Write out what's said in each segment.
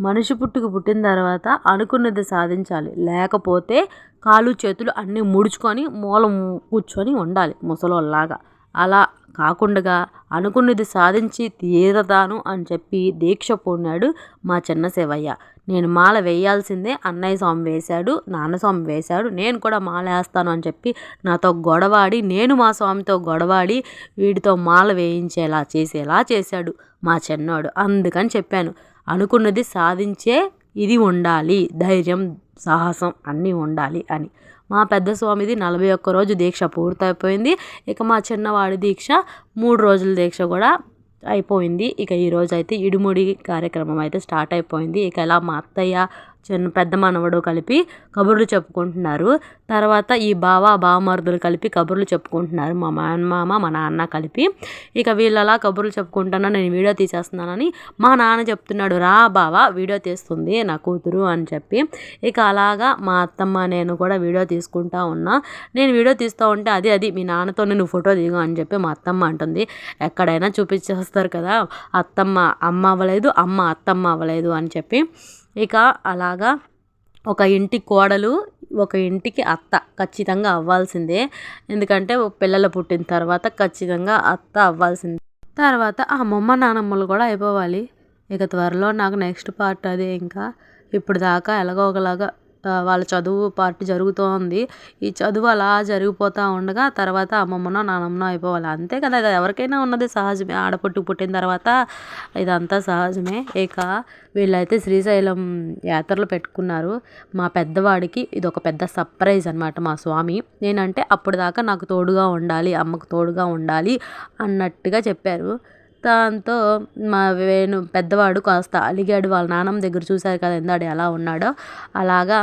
మనిషి పుట్టిన తర్వాత అనుకున్నది సాధించాలి. లేకపోతే కాళ్ళు చేతులు అన్నీ ముడుచుకొని మూల కూర్చొని ఉండాలి ముసలోళ్ళలాగా. అలా కాకుండా అనుకున్నది సాధించి తీరతాను అని చెప్పి దీక్ష పూనాడు మా చిన్న శివయ్య. నేను మాల వేయాల్సిందే, అన్నయ్య స్వామి వేశాడు, నాన్న స్వామి వేశాడు, నేను కూడా మాల వేస్తాను అని చెప్పి నాతో గొడవాడి, నేను మా స్వామితో గొడవాడి వీడితో మాల వేయించేలా చేశాడు మా చిన్నోడు. అందుకని చెప్పాను, అనుకున్నది సాధించే ఇది ఉండాలి, ధైర్యం సాహసం అన్నీ ఉండాలి అని. మా పెద్ద స్వామిది 41 రోజు దీక్ష పూర్తయిపోయింది. ఇక మా చిన్నవాడి దీక్ష 3 రోజుల దీక్ష కూడా అయిపోయింది. ఇక ఈరోజు అయితే ఇడుముడి కార్యక్రమం అయితే స్టార్ట్ అయిపోయింది. ఇక ఇలా మా అత్తయ్య పెద్ద మనవడు కలిపి కబుర్లు చెప్పుకుంటున్నారు. తర్వాత ఈ బావమరుదులు కలిపి కబుర్లు చెప్పుకుంటున్నారు, మా మామ మా నాన్న కలిపి. ఇక వీళ్ళలా కబుర్లు చెప్పుకుంటున్నా, నేను వీడియో తీసేస్తున్నానని మా నాన్న చెప్తున్నాడు, రా బావ వీడియో తీస్తుంది నా కూతురు అని చెప్పి. ఇక అలాగా మా అత్తమ్మ నేను కూడా వీడియో తీసుకుంటా ఉన్నా. నేను వీడియో తీస్తూ ఉంటే అది మీ నాన్నతో నేను ఫోటో దిగు అని చెప్పి మా అత్తమ్మ అంటుంది. ఎక్కడైనా చూపించేస్తారు కదా, అత్తమ్మ అమ్మ అవ్వలేదు, అమ్మ అత్తమ్మ అవ్వలేదు అని చెప్పి. ఇక అలాగా ఒక ఇంటి కోడలు ఒక ఇంటికి అత్త ఖచ్చితంగా అవ్వాల్సిందే. ఎందుకంటే పిల్లలు పుట్టిన తర్వాత ఖచ్చితంగా అత్త అవ్వాల్సిందే. తర్వాత అమ్మమ్మ నానమ్మలు కూడా అయిపోవాలి. ఇక త్వరలో నాకు నెక్స్ట్ పార్ట్ అదే. ఇంకా ఇప్పుడు దాకా ఎలాగో ఒకలాగా వాళ్ళ చదువు పార్ట్ జరుగుతోంది. ఈ చదువు అలా జరిగిపోతూ ఉండగా తర్వాత అమ్మమ్మనో నానమ్మనో అయిపోవాలి, అంతే కదా. ఇది ఎవరికైనా ఉన్నది సహజమే, పుట్టిన తర్వాత ఇదంతా సహజమే. ఇక వీళ్ళైతే శ్రీశైలం యాత్రలు పెట్టుకున్నారు. మా పెద్దవాడికి ఇది ఒక పెద్ద సర్ప్రైజ్ అనమాట మా స్వామి. నేనంటే అప్పుడు దాకా నాకు తోడుగా ఉండాలి, అమ్మకు తోడుగా ఉండాలి అన్నట్టుగా చెప్పారు. దాంతో మా పెద్దవాడు కాస్త అలిగాడు. వాళ్ళ నాన్నమ్మ దగ్గర చూశారు కదా ఎందాడు ఎలా ఉన్నాడో అలాగా.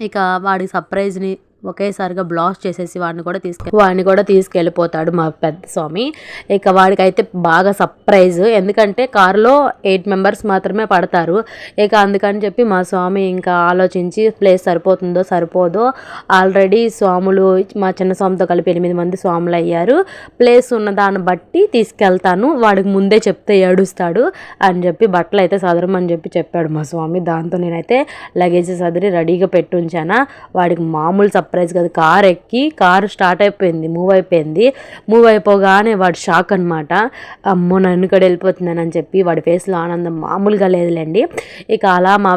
ఇక వాడి సర్ప్రైజ్ని ఒకేసారిగా బ్లాస్ట్ చేసేసి వాడిని కూడా తీసుకెళ్ళిపోతాడు మా పెద్ద స్వామి. ఇక వాడికైతే బాగా సర్ప్రైజ్, ఎందుకంటే కారులో 8 మెంబర్స్ మాత్రమే పడతారు. ఇక అందుకని చెప్పి మా స్వామి ఇంకా ఆలోచించి ప్లేస్ సరిపోతుందో సరిపోదో, ఆల్రెడీ స్వాములు మా చిన్న స్వామితో కలిపి 8 మంది స్వాములు అయ్యారు, ప్లేస్ ఉన్న దాన్ని బట్టి తీసుకెళ్తాను, వాడికి ముందే చెప్తే ఏడుస్తాడు అని చెప్పి బట్టలు అయితే సదరమని చెప్పాడు మా స్వామి. దాంతో నేనైతే లగేజ్ సదిరి రెడీగా పెట్టుంచానా. వాడికి మామూలు సర్ప్రైజ్ కాదు. కారు స్టార్ట్ అయిపోయింది, మూవ్ అయిపోగానే వాడు షాక్ అనమాట. అమ్మో నన్ను కూడా వెళ్ళిపోతున్నానని చెప్పి వాడి ఫేస్లో ఆనందం మామూలుగా లేదులేండి. ఇక అలా మా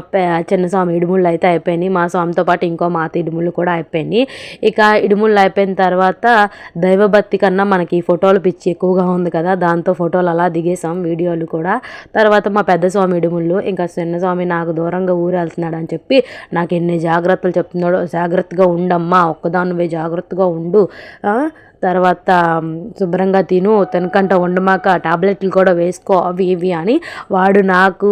చిన్న స్వామి ఇడుముళ్ళు అయితే అయిపోయినాయి. మా స్వామితో పాటు ఇంకో మాత ఇడుముళ్ళు కూడా అయిపోయినాయి. ఇక ఇడుముళ్ళు అయిపోయిన తర్వాత దైవభక్తి కన్నా మనకి ఈ ఫోటోలు పిచ్చి ఎక్కువగా ఉంది కదా, దాంతో ఫోటోలు అలా దిగేసాం, వీడియోలు కూడా. తర్వాత మా పెద్ద స్వామి ఇడుముళ్ళు, ఇంకా చిన్న స్వామి నాకు దూరంగా ఊరెళ్తున్నాడు అని చెప్పి నాకు ఎన్ని జాగ్రత్తలు చెప్తున్నాడో, జాగ్రత్తగా ఉండమ్మా, ఒక్కదానివే జాగ్రత్తగా ఉండు, తర్వాత శుభ్రంగా తిను, తినకంట ఉండమాక, టాబ్లెట్లు కూడా వేసుకో, అవి ఇవి అని వాడు నాకు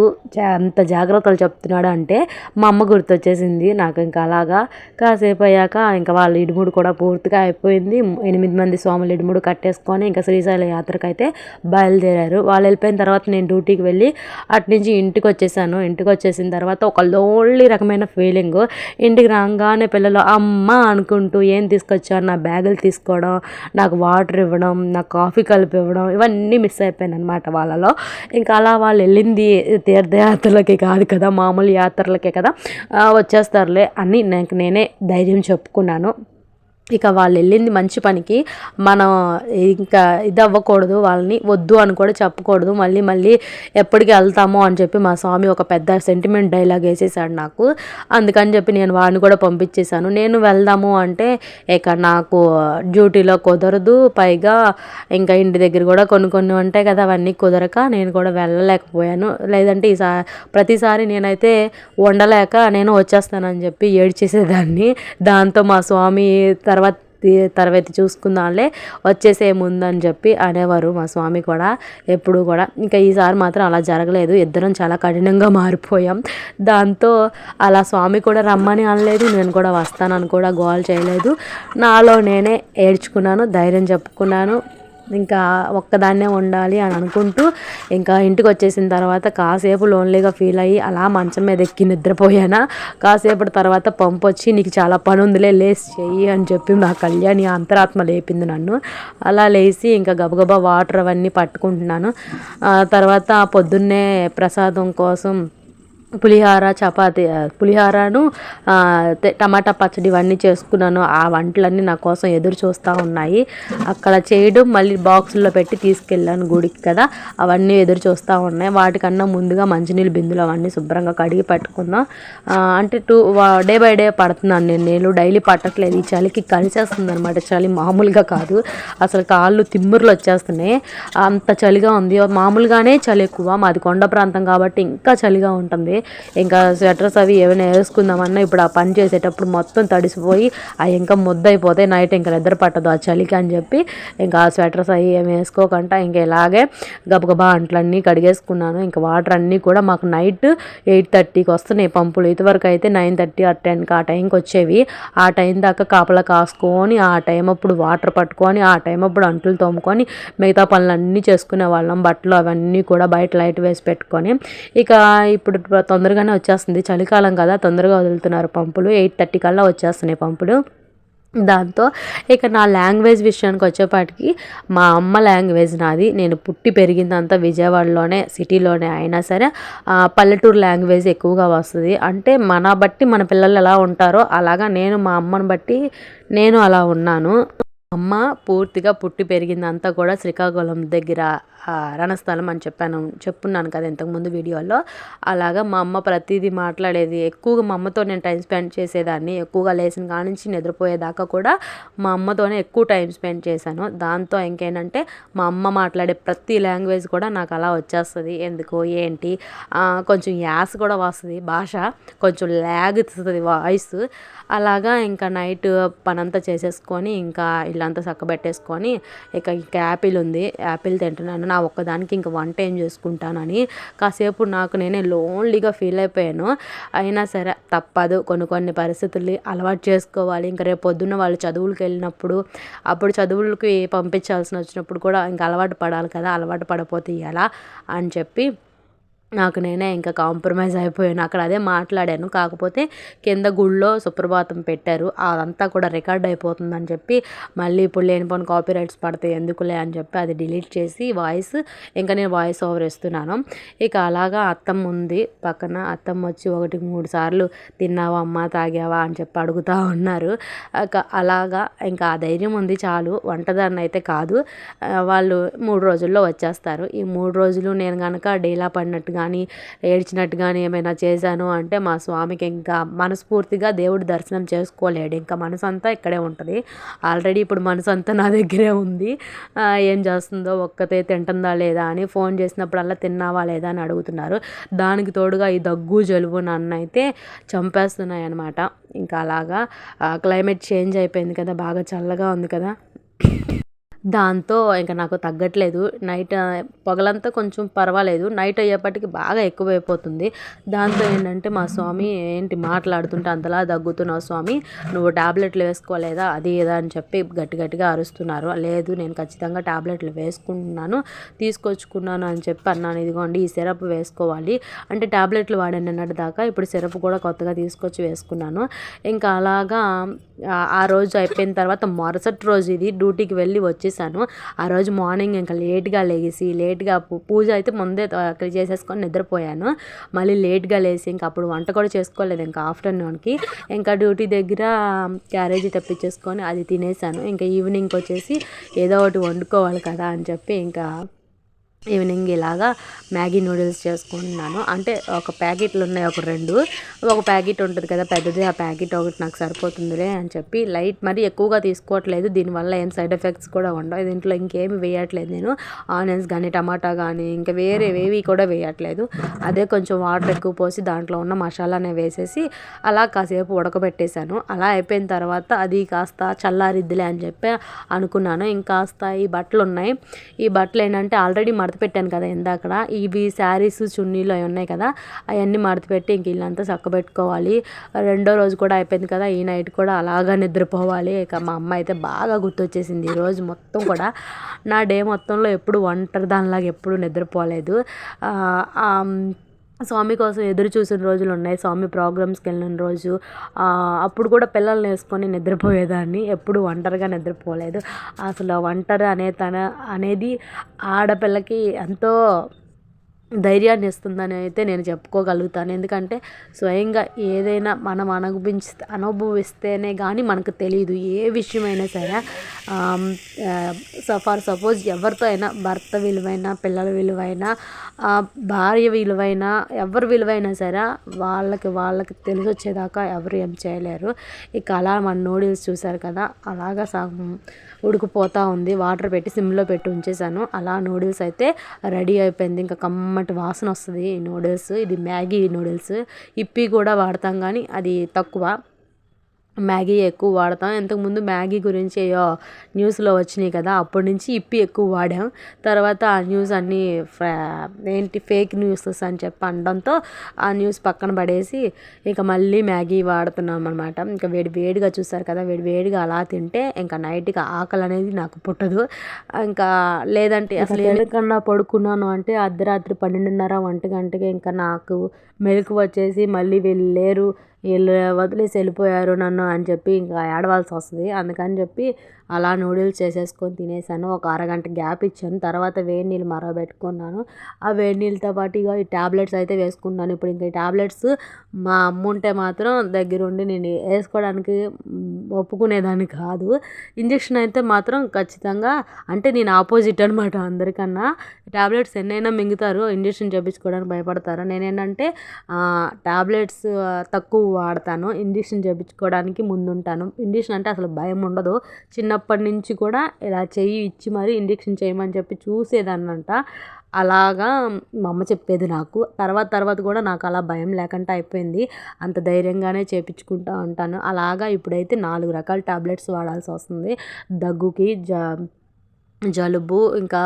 అంత జాగ్రత్తలు చెప్తున్నాడు. అంటే మా అమ్మ గుర్తొచ్చేసింది నాకు. ఇంకా అలాగా కాసేపు అయ్యాక ఇంకా వాళ్ళ ఇడుముడు కూడా పూర్తిగా అయిపోయింది. 8 మంది స్వాములు ఇడుముడు కట్టేసుకొని ఇంకా శ్రీశైల యాత్రకైతే బయలుదేరారు. వాళ్ళు వెళ్ళిపోయిన తర్వాత నేను డ్యూటీకి వెళ్ళి అటునుంచి ఇంటికి వచ్చేసాను. ఇంటికి వచ్చేసిన తర్వాత ఒక లోన్లీ రకమైన ఫీలింగ్. ఇంటికి రాగానే పిల్లలు అమ్మ అనుకుంటూ ఏం తీసుకొచ్చారు, నా బ్యాగులు తీసుకోవడం, నాకు వాటర్ ఇవ్వడం, నాకు కాఫీ కలిపి ఇవ్వడం, ఇవన్నీ మిస్ అయిపోయాను అనమాట వాళ్ళలో. ఇంకా అలా వాళ్ళు వెళ్ళింది తీర్థయాత్రలకి కాదు కదా, మామూలు యాత్రలకే కదా, వచ్చేస్తారులే అని నేనే ధైర్యం చెప్పుకున్నాను. ఇక వాళ్ళు వెళ్ళింది మంచి పనికి, మనం ఇంకా ఇది అవ్వకూడదు, వాళ్ళని వద్దు అని కూడా చెప్పకూడదు. మళ్ళీ ఎప్పటికి వెళ్తామో అని చెప్పి మా స్వామి ఒక పెద్ద సెంటిమెంట్ డైలాగ్ వేసేసాడు నాకు. అందుకని చెప్పి నేను వాడిని కూడా పంపించేశాను. నేను వెళ్దాము అంటే ఇక నాకు డ్యూటీలో కుదరదు, పైగా ఇంకా ఇంటి దగ్గర కూడా కొన్ని ఉంటాయి కదా, అవన్నీ కుదరక నేను కూడా వెళ్ళలేకపోయాను. లేదంటే ప్రతిసారి నేనైతే ఉండలేక నేను వచ్చేస్తానని చెప్పి ఏడ్చేసేదాన్ని. దాంతో మా స్వామి తర్వాత చూసుకుందాంలే, వచ్చేసే ముందని చెప్పి అనేవారు మా స్వామి కూడా ఎప్పుడు కూడా. ఇంకా ఈసారి మాత్రం అలా జరగలేదు, ఇద్దరం చాలా కఠినంగా మారిపోయాం. దాంతో అలా స్వామి కూడా రమ్మని అనలేదు, నేను కూడా వస్తానని కూడా గోల్ చేయలేదు. నాలో నేనే ఏడ్చుకున్నాను, ధైర్యం చెప్పుకున్నాను. ఇంకా ఒక్కదాన్నే ఉండాలి అని అనుకుంటూ ఇంకా ఇంటికి వచ్చేసిన తర్వాత కాసేపు లోన్లీగా ఫీల్ అయ్యి అలా మంచం మీద ఎక్కి నిద్రపోయానా. కాసేపటి తర్వాత పంపు వచ్చి నీకు చాలా పని ఉందిలే, లేసి చెయ్యి అని చెప్పి నా కళ్యాణి అంతరాత్మ లేపింది నన్ను. అలా లేచి ఇంకా గబగబా వాటర్ అవన్నీ పట్టుకుంటున్నాను. తర్వాత పొద్దున్నే ప్రసాదం కోసం పులిహోర చపాతీ పులిహోరను టమాటా పచ్చడి ఇవన్నీ చేసుకున్నాను. ఆ వంటలన్నీ నా కోసం ఎదురు చూస్తూ ఉన్నాయి. అక్కడ చేయడం మళ్ళీ బాక్సుల్లో పెట్టి తీసుకెళ్ళాను గుడికి కదా, అవన్నీ ఎదురు చూస్తూ ఉన్నాయి. వాటికన్నా ముందుగా మంచినీళ్ళు బిందులు అవన్నీ శుభ్రంగా కడిగి పెట్టుకుందాం. అంటే డే బై డే పడుతున్నాను నేను డైలీ పట్టట్లేదు. ఈ చలికి కలిసేస్తుంది అనమాట. చలి మామూలుగా కాదు, అసలు కాళ్ళు తిమ్ముర్లు వచ్చేస్తున్నాయి, అంత చలిగా ఉంది. మామూలుగానే చలి ఎక్కువ, మాది కొండ ప్రాంతం కాబట్టి ఇంకా చలిగా ఉంటుంది. ఇంకా స్వెటర్స్ అవి ఏమైనా వేసుకుందామన్నా ఇప్పుడు ఆ పని చేసేటప్పుడు మొత్తం తడిసిపోయి అవి ఇంకా ముద్దయిపోతాయి, నైట్ ఇంకా నిద్ర పట్టదు ఆ చలికి అని చెప్పి ఇంకా ఆ స్వెటర్స్ అవి ఏమి వేసుకోకుండా ఇంకా ఇలాగే గబగబా అంట్లన్నీ కడిగేసుకున్నాను. ఇంకా వాటర్ అన్నీ కూడా మాకు నైట్ 8:30కి వస్తున్నాయి పంపులు. ఇదివరకు అయితే 9:30 or 10కి ఆ టైంకి వచ్చేవి. ఆ టైం దాకా కాపలా కాసుకొని ఆ టైం అప్పుడు వాటర్ పట్టుకొని ఆ టైం అప్పుడు అంట్లు తోముకొని మిగతా పనులన్నీ చేసుకునే వాళ్ళం. బట్టలు అవన్నీ కూడా బయట లైట్ వేసి పెట్టుకొని ఇక ఇప్పుడు తొందరగానే వచ్చేస్తుంది, చలికాలం కదా తొందరగా వదులుతున్నారు పంపులు. 8:30 కల్లా వచ్చేస్తున్నాయి పంపులు. దాంతో ఇక నా లాంగ్వేజ్ విషయానికి వచ్చేపాటికి మా అమ్మ లాంగ్వేజ్ నాది. నేను పుట్టి పెరిగిందంతా విజయవాడలోనే, సిటీలోనే అయినా సరే పల్లెటూరు లాంగ్వేజ్ ఎక్కువగా వస్తుంది. అంటే మన బట్టి మన పిల్లలు ఎలా ఉంటారో అలాగా నేను మా అమ్మని బట్టి నేను అలా ఉన్నాను. అమ్మ పూర్తిగా పుట్టి పెరిగిందంతా కూడా శ్రీకాకుళం దగ్గర రణస్థలం అని చెప్పున్నాను కదా ఇంతకుముందు వీడియోలో. అలాగా మా అమ్మ ప్రతిదీ మాట్లాడేది. ఎక్కువగా మా అమ్మతో నేను టైం స్పెండ్ చేసేదాన్ని. ఎక్కువగా లేచిన కాడ నుంచి నిద్రపోయేదాకా కూడా మా అమ్మతోనే ఎక్కువ టైం స్పెండ్ చేశాను. దాంతో ఇంకేంటంటే మా అమ్మ మాట్లాడే ప్రతి లాంగ్వేజ్ కూడా నాకు అలా వచ్చేస్తుంది. ఎందుకు ఏంటి కొంచెం యాస కూడా వస్తుంది, భాష కొంచెం ల్యాగ్ ఇస్తుంది వాయిస్. అలాగా ఇంకా నైట్ పనంతా చేసేసుకొని ఇంకా ఇల్లంతా చక్కబెట్టేసుకొని ఇక యాపిల్ ఉంది, యాపిల్ తింటున్నాను. నా ఒక్కదానికి ఇంక వంట ఏం చేసుకుంటానని కాసేపు నాకు నేనే లోన్లీగా ఫీల్ అయిపోయాను. అయినా సరే తప్పదు, కొన్ని పరిస్థితుల్ని అలవాటు చేసుకోవాలి. ఇంకా రేపు పొద్దున్న వాళ్ళు చదువులకు వెళ్ళినప్పుడు అప్పుడు చదువులకి పంపించాల్సిన వచ్చినప్పుడు కూడా ఇంకా అలవాటు పడాలి కదా, అలవాటు పడపోతే ఎలా అని చెప్పి నాకు నేనే ఇంకా కాంప్రమైజ్ అయిపోయాను. అక్కడ అదే మాట్లాడాను. కాకపోతే కింద గుళ్ళో సుప్రభాతం పెట్టారు, అదంతా కూడా రికార్డ్ అయిపోతుందని చెప్పి మళ్ళీ ఇప్పుడు లేనిపోని కాపీ రైట్స్ పడతాయి ఎందుకులే అని చెప్పి అది డిలీట్ చేసి ఇంకా నేను వాయిస్ ఓవర్ ఇస్తున్నాను. ఇక అలాగా అత్తమ్మ ఉంది పక్కన. అత్తమ్మ వచ్చి 1-3 సార్లు తిన్నావా అమ్మ, తాగావా అని చెప్పి అడుగుతూ ఉన్నారు. అలాగా ఇంకా ఆ ధైర్యం ఉంది చాలు. వంటదాన్ని అయితే కాదు. వాళ్ళు 3 రోజుల్లో వచ్చేస్తారు. ఈ 3 రోజులు నేను కనుక డీలా పడినట్టుగా కానీ ఏడ్చినట్టు కానీ ఏమైనా చేశాను అంటే మా స్వామికి ఇంకా మనస్ఫూర్తిగా దేవుడి దర్శనం చేసుకోలేడు. ఇంకా మనసు అంతా ఇక్కడే ఉంటుంది. ఆల్రెడీ ఇప్పుడు మనసు అంతా నా దగ్గరే ఉంది. ఏం చేస్తుందో, ఒక్కతే తింటుందా లేదా అని ఫోన్ చేసినప్పుడల్లా తిన్నావా లేదా అని అడుగుతున్నారు. దానికి తోడుగా ఈ దగ్గు జలుబు నన్నైతే చంపేస్తున్నాయి అన్నమాట. ఇంకా అలాగా క్లైమేట్ చేంజ్ అయిపోయింది కదా, బాగా చల్లగా ఉంది కదా, దాంతో ఇంక నాకు తగ్గట్లేదు. నైట్ పగలంతా కొంచెం పర్వాలేదు, నైట్ అయ్యేపటికి బాగా ఎక్కువైపోతుంది. దాంతో ఏంటంటే మా స్వామి ఏంటి మాట్లాడుతుంటే అంతలా దగ్గుతున్నావు స్వామి, నువ్వు టాబ్లెట్లు వేసుకోలేదా అది ఏదా అని చెప్పి గట్టిగా అరుస్తున్నారు. లేదు నేను ఖచ్చితంగా టాబ్లెట్లు వేసుకుంటున్నాను, తీసుకొచ్చుకున్నాను అని చెప్పి అన్నాను. ఇదిగోండి ఈ సిరప్ వేసుకోవాలి అంటే టాబ్లెట్లు వాడాను నిన్నటి దాకా, ఇప్పుడు సిరప్ కూడా కొత్తగా తీసుకొచ్చి వేసుకున్నాను. ఇంకా అలాగా ఆ రోజు అయిపోయిన తర్వాత మరుసటి రోజు ఇది డ్యూటీకి వెళ్ళి వచ్చేసాను. ఆ రోజు మార్నింగ్ ఇంకా లేట్గా లేట్గా పూజ అయితే ముందే చేసేసుకొని నిద్రపోయాను. మళ్ళీ లేట్గా లేచి ఇంకా అప్పుడు వంట కూడా చేసుకోలేదు. ఇంకా ఆఫ్టర్నూన్కి ఇంకా డ్యూటీ దగ్గర క్యారేజీ తెప్పించేసుకొని అది తినేసాను. ఇంకా ఈవినింగ్కి వచ్చేసి ఏదో ఒకటి వండుకోవాలి కదా అని చెప్పి ఇంకా ఈవినింగ్ ఇలాగా మ్యాగీ నూడిల్స్ చేసుకుంటున్నాను. అంటే ఒక ప్యాకెట్లు ఉన్నాయి, ఒక ప్యాకెట్ ఉంటుంది కదా పెద్దది, ఆ ప్యాకెట్ ఒకటి నాకు సరిపోతుందిలే అని చెప్పి లైట్ మరి ఎక్కువగా తీసుకోవట్లేదు. దీనివల్ల ఏం సైడ్ ఎఫెక్ట్స్ కూడా ఉండవు. దీంట్లో ఇంకేమి వేయట్లేదు నేను, ఆనియన్స్ కానీ టమాటా కానీ ఇంకా వేరేవేవి కూడా వేయట్లేదు. అదే కొంచెం వాటర్ ఎక్కువ పోసి దాంట్లో ఉన్న మసాలానే వేసేసి అలా కాసేపు ఉడకబెట్టేశాను. అలా అయిపోయిన తర్వాత అది కాస్త చల్లారిద్దిలే అని చెప్పి అనుకున్నాను. ఇంకాస్త ఈ బట్టలు ఉన్నాయి, ఈ బట్టలు ఏంటంటే ఆల్రెడీ మడత పెట్టాను కదా ఇందాకడ, ఇవి శారీస్ చున్నీలు అవి ఉన్నాయి కదా, అవన్నీ మడత పెట్టి ఇంక ఇల్లంతా చక్కబెట్టుకోవాలి. రెండో రోజు కూడా అయిపోయింది కదా, ఈ నైట్ కూడా అలాగా నిద్రపోవాలి. ఇక మా అమ్మ అయితే బాగా గుర్తొచ్చేసింది ఈరోజు మొత్తం కూడా. నా డే మొత్తంలో ఎప్పుడు ఒంటరి దానిలాగా ఎప్పుడు నిద్రపోలేదు. స్వామి కోసం ఎదురు చూసిన రోజులు ఉన్నాయి, స్వామి ప్రోగ్రామ్స్కి వెళ్ళిన రోజు. అప్పుడు కూడా పిల్లల్ని వేసుకొని నిద్రపోయేదాన్ని, ఎప్పుడు ఒంటరిగా నిద్రపోలేదు. అసలు ఒంటరి అనేది ఆడపిల్లకి ఎంతో ధైర్యాన్ని ఇస్తుందని అయితే నేను చెప్పుకోగలుగుతాను. ఎందుకంటే స్వయంగా ఏదైనా మనం అనుభవిస్తేనే కానీ మనకు తెలీదు. ఏ విషయమైనా సరే ఫర్ సపోజ్ ఎవరితో అయినా భర్త విలువైన, పిల్లల విలువైన, భార్య విలువైన, ఎవరి విలువైనా సరే వాళ్ళకి తెలిసొచ్చేదాకా ఎవరు ఏం చేయలేరు. ఇక అలా మన నూడిల్స్ చూసారు కదా, అలాగా ఉడికిపోతూ ఉంది. వాటర్ పెట్టి సిమ్లో పెట్టి ఉంచేసాను. అలా నూడిల్స్ అయితే రెడీ అయిపోయింది. ఇంకా కమ్మటి వాసన వస్తుంది ఈ నూడిల్స్. ఇది మ్యాగీ నూడిల్స్. ఇప్పి కూడా వాడతాం కానీ అది తక్కువ, మ్యాగీ ఎక్కువ వాడతాం. ఇంతకుముందు మ్యాగీ గురించి న్యూస్లో వచ్చినాయి కదా, అప్పటి నుంచి ఇప్పి ఎక్కువ వాడాం. తర్వాత ఆ న్యూస్ అన్నీ ఫేక్ న్యూసెస్ అని చెప్పి అనడంతో ఆ న్యూస్ పక్కన పడేసి ఇక మళ్ళీ మ్యాగీ వాడుతున్నాం అనమాట. ఇంకా వేడిగా చూస్తారు కదా, వేడిగా అలా తింటే ఇంకా నైట్కి ఆకలి అనేది నాకు పుట్టదు. ఇంకా లేదంటే అసలు ఎందుకన్నా పడుకున్నాను అంటే అర్ధరాత్రి 12:30 1 గంటకి ఇంకా నాకు మెలకు వచ్చేసి మళ్ళీ వీళ్ళు వదిలేసి వెళ్ళిపోయారు నన్ను అని చెప్పి ఇంకా ఏడవాల్సి వస్తుంది. అందుకని చెప్పి అలా నూడిల్స్ చేసేసుకొని తినేసాను. ఒక అరగంట గ్యాప్ ఇచ్చాను. తర్వాత వేడి నీళ్ళు మరగబెట్టుకున్నాను. ఆ వేడి నీళ్ళతో పాటు ఇక ఈ ట్యాబ్లెట్స్ అయితే వేసుకున్నాను. ఇప్పుడు ఇంకా ఈ ట్యాబ్లెట్స్ మా అమ్మ ఉంటే మాత్రం దగ్గరుండి నేను వేసుకోవడానికి ఒప్పుకునేదాన్ని కాదు. ఇంజక్షన్ అయితే మాత్రం ఖచ్చితంగా, అంటే నేను ఆపోజిట్ అనమాట అందరికన్నా. ట్యాబ్లెట్స్ ఎన్నైనా మింగుతారు, ఇంజక్షన్ చేయించుకోవడానికి భయపడతారు. నేనేంటంటే ట్యాబ్లెట్స్ తక్కువ వాడతాను, ఇంజక్షన్ చేయించుకోవడానికి ముందుంటాను. ఇంజక్షన్ అంటే అసలు భయం ఉండదు. చిన్నప్పటి నుంచి కూడా ఇలా చెయ్యి ఇచ్చి మరీ ఇంజక్షన్ చేయమని చెప్పి చూసేదాన్నంట. అలాగా మా అమ్మ చెప్పేది నాకు. తర్వాత కూడా నాకు అలా భయం లేకుండా అయిపోయింది. అంత ధైర్యంగానే చేయించుకుంటూ ఉంటాను. అలాగా ఇప్పుడైతే 4 రకాల ట్యాబ్లెట్స్ వాడాల్సి వస్తుంది. దగ్గుకి, జలుబు, ఇంకా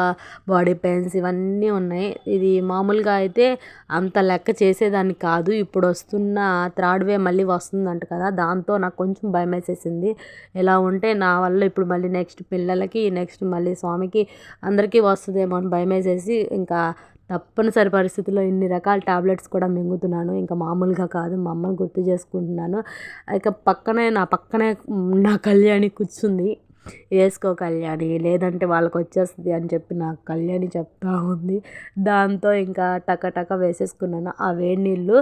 బాడీ పెయిన్స్ ఇవన్నీ ఉన్నాయి. ఇది మామూలుగా అయితే అంత లెక్క చేసేదాన్ని కాదు. ఇప్పుడు వస్తున్న థర్డ్ వేవ్ మళ్ళీ వస్తుందంట కదా, దాంతో నాకు కొంచెం భయం వేసేసింది. ఇలా ఉంటే నా వల్ల ఇప్పుడు మళ్ళీ నెక్స్ట్ పిల్లలకి, నెక్స్ట్ మళ్ళీ స్వామికి అందరికీ వస్తుందేమో అని భయం వేసేసి ఇంకా తప్పనిసరి పరిస్థితుల్లో ఇన్ని రకాల టాబ్లెట్స్ కూడా మింగుతున్నాను. ఇంకా మామూలుగా కాదు, మా అమ్మని గుర్తు చేసుకుంటున్నాను. ఇక నా పక్కనే నా కళ్యాణి కూర్చుంది. వేసుకో కళ్యాణి, లేదంటే వాళ్ళకి వచ్చేస్తుంది అని చెప్పి నాకు కళ్యాణి చెప్తా ఉంది. దాంతో ఇంకా టక వేసేసుకున్నాను. ఆ వేడి నీళ్ళు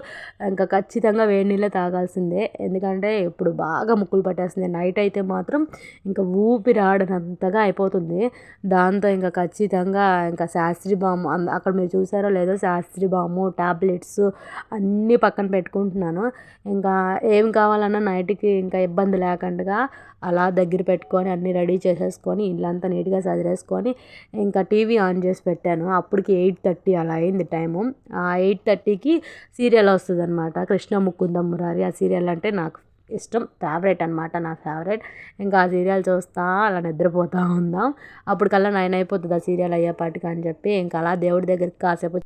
ఇంకా ఖచ్చితంగా వేడి నీళ్ళే తాగాల్సిందే. ఎందుకంటే ఇప్పుడు బాగా ముక్కులు పట్టేస్తుంది. నైట్ అయితే మాత్రం ఇంకా ఊపిరాడనంతగా అయిపోతుంది. దాంతో ఇంకా ఖచ్చితంగా ఇంకా శాస్త్రి బాము అక్కడ మీరు చూసారో లేదో, శాస్త్రి బాము, టాబ్లెట్స్ అన్నీ పక్కన పెట్టుకుంటున్నాను. ఇంకా ఏం కావాలన్నా నైట్కి ఇంకా ఇబ్బంది లేకుండా అలా దగ్గర పెట్టుకొని అన్నీ రెడీ చేసేసుకొని ఇల్లంతా నీట్గా సదిరేసుకొని ఇంకా టీవీ ఆన్ చేసి పెట్టాను. అప్పటికి 8:30 అలా అయింది టైము. ఆ 8:30కి సీరియల్ వస్తుంది అనమాట, కృష్ణ ముకుందం మురారి. ఆ సీరియల్ అంటే నాకు ఇష్టం, ఫేవరెట్ అనమాట, నా ఫేవరెట్. ఇంకా ఆ సీరియల్ చూస్తా అలా నిద్రపోతూ ఉందాం. అప్పటికల్లా 9 అయిపోతుంది ఆ సీరియల్ అయ్యేపాటికి అని చెప్పి ఇంకా అలా దేవుడి దగ్గరికి కాసేపు